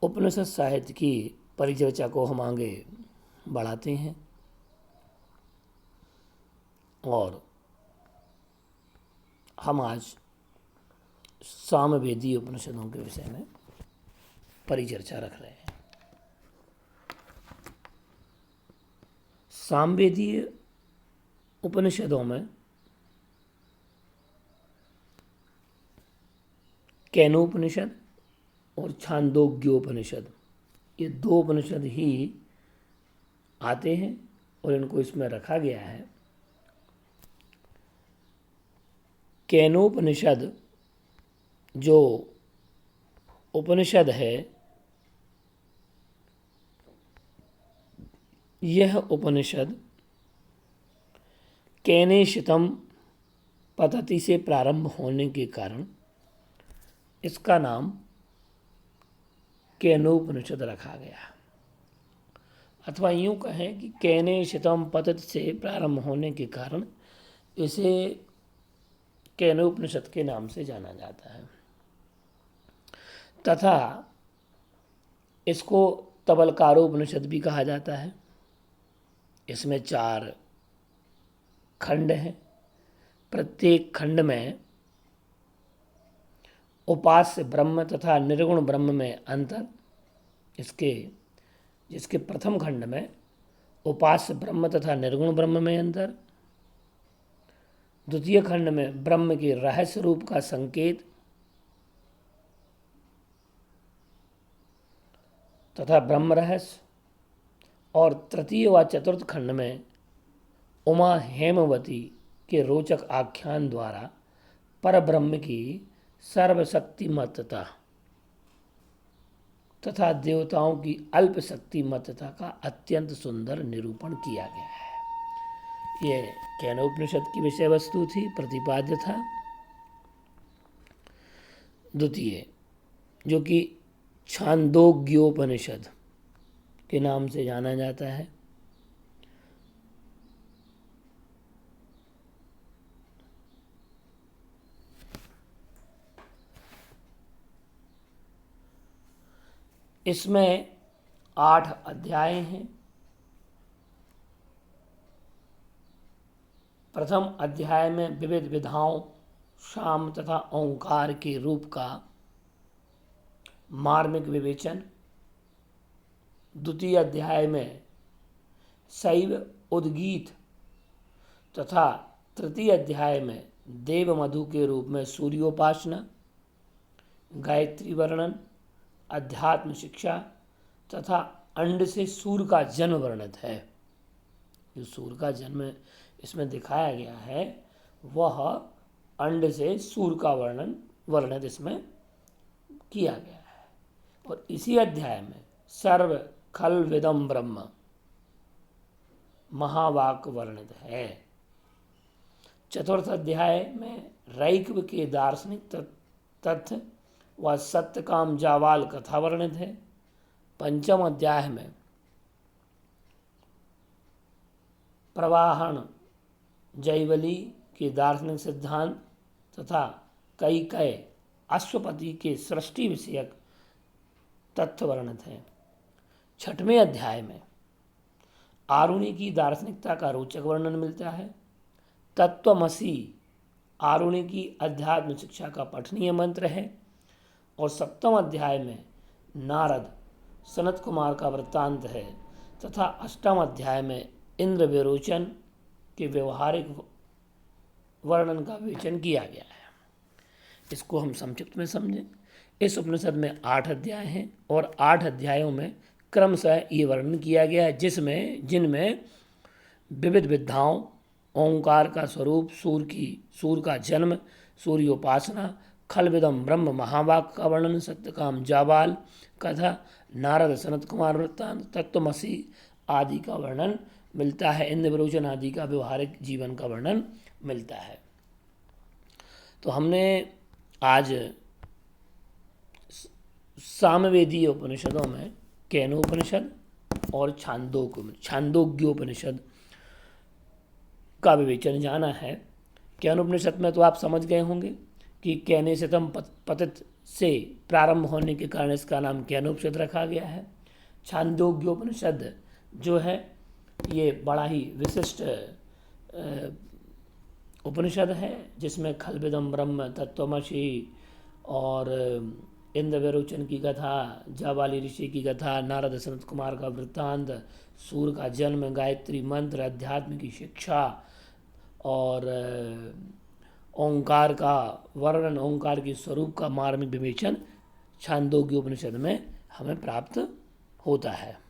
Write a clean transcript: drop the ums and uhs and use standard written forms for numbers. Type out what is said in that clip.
उपनिषद साहित्य की परिचर्चा को हम आगे बढ़ाते हैं और हम आज सामवेदीय उपनिषदों के विषय में परिचर्चा रख रहे हैं। सामवेदीय उपनिषदों में केनोपनिषद और छांदोग्योपनिषद ये दो उपनिषद ही आते हैं और इनको इसमें रखा गया है। केनोपनिषद जो उपनिषद है यह उपनिषद केनेशितम पद्धति से प्रारंभ होने के कारण इसका नाम केनोपनिषद रखा गया, अथवा यूँ कहें कि केनेशितम पद्धति से प्रारंभ होने के कारण इसे केनोपनिषद के नाम से जाना जाता है। तथा इसको तबलकारोपनिषद भी कहा जाता है। इसमें 4 खंड हैं। प्रत्येक खंड में उपास्य ब्रह्म तथा निर्गुण ब्रह्म में अंतर, जिसके प्रथम खंड में उपास्य ब्रह्म तथा निर्गुण ब्रह्म में अंतर, द्वितीय खंड में ब्रह्म के रहस्य रूप का संकेत तथा ब्रह्म रहस्य, और तृतीय व चतुर्थ खंड में उमा हेमवती के रोचक आख्यान द्वारा परब्रह्म की सर्वशक्तिमत्ता तथा देवताओं की अल्प शक्तिमत्ता का अत्यंत सुंदर निरूपण किया गया है। ये केनोपनिषद की विषय वस्तु थी, प्रतिपाद्य था। द्वितीय जो कि छांदोग्योपनिषद के नाम से जाना जाता है, इसमें 8 अध्याय हैं। प्रथम अध्याय में विविध विधाओं शाम तथा ओंकार के रूप का मार्मिक विवेचन, द्वितीय अध्याय में शैव उद्गीत तथा तृतीय अध्याय में देव मधु के रूप में सूर्योपासना, गायत्री वर्णन, अध्यात्म शिक्षा तथा अंड से सूर्य का जन्म वर्णित है। जो सूर्य का जन्म इसमें दिखाया गया है वह अंड से सूर्य का वर्णित इसमें किया गया है। और इसी अध्याय में सर्व खल विदम ब्रह्म महावाक्य वर्णित है। चतुर्थ अध्याय में रैक्व के दार्शनिक तथ्य व सत्यकाम जावाल कथा वर्णित है। पंचम अध्याय में प्रवाहन जैवली के दार्शनिक सिद्धांत तथा कई अश्वपति के सृष्टि विषयक तथ्य वर्णित है। छठवें अध्याय में आरुणि की दार्शनिकता का रोचक वर्णन मिलता है। तत्वमसि आरुणि की अध्यात्म शिक्षा का पठनीय मंत्र है। और सप्तम अध्याय में नारद सनत कुमार का वृत्तांत है तथा अष्टम अध्याय में इंद्र विरोचन के व्यवहारिक वर्णन का विवेचन किया गया है। इसको हम संक्षिप्त में समझें। इस उपनिषद में 8 अध्याय हैं और 8 अध्यायों में क्रमशः ये वर्णन किया गया है जिनमें विविध विद्याओं, ओंकार का स्वरूप, सूर्य का जन्म, सूर्योपासना, खलविदम ब्रह्म महावाक्य का वर्णन, सत्यकाम जाबाल कथा, नारद सनत कुमार वृत्तांत, तत्वमसि आदि का वर्णन मिलता है। इंद्र विरोचन आदि का व्यवहारिक जीवन का वर्णन मिलता है। तो हमने आज सामवेदीय उपनिषदों में केनोपनिषद और छांदोग्योपनिषद का विवेचन जाना है। केनोपनिषद में तो आप समझ गए होंगे कि केनेशितम पतित से प्रारंभ होने के कारण इसका नाम केनोपनिषद रखा गया है। छांदोग्योपनिषद जो है ये बड़ा ही विशिष्ट उपनिषद है, जिसमें खलबिदम ब्रह्म, तत्त्वमसि और इंद्र विरोचन की कथा, जाबाली ऋषि की कथा, नारद सनत कुमार का वृत्तांत, सूर्य का जन्म, गायत्री मंत्र, अध्यात्म की शिक्षा और ओंकार का वर्णन, ओंकार के स्वरूप का मार्मिक विवेचन छांदोग्य उपनिषद में हमें प्राप्त होता है।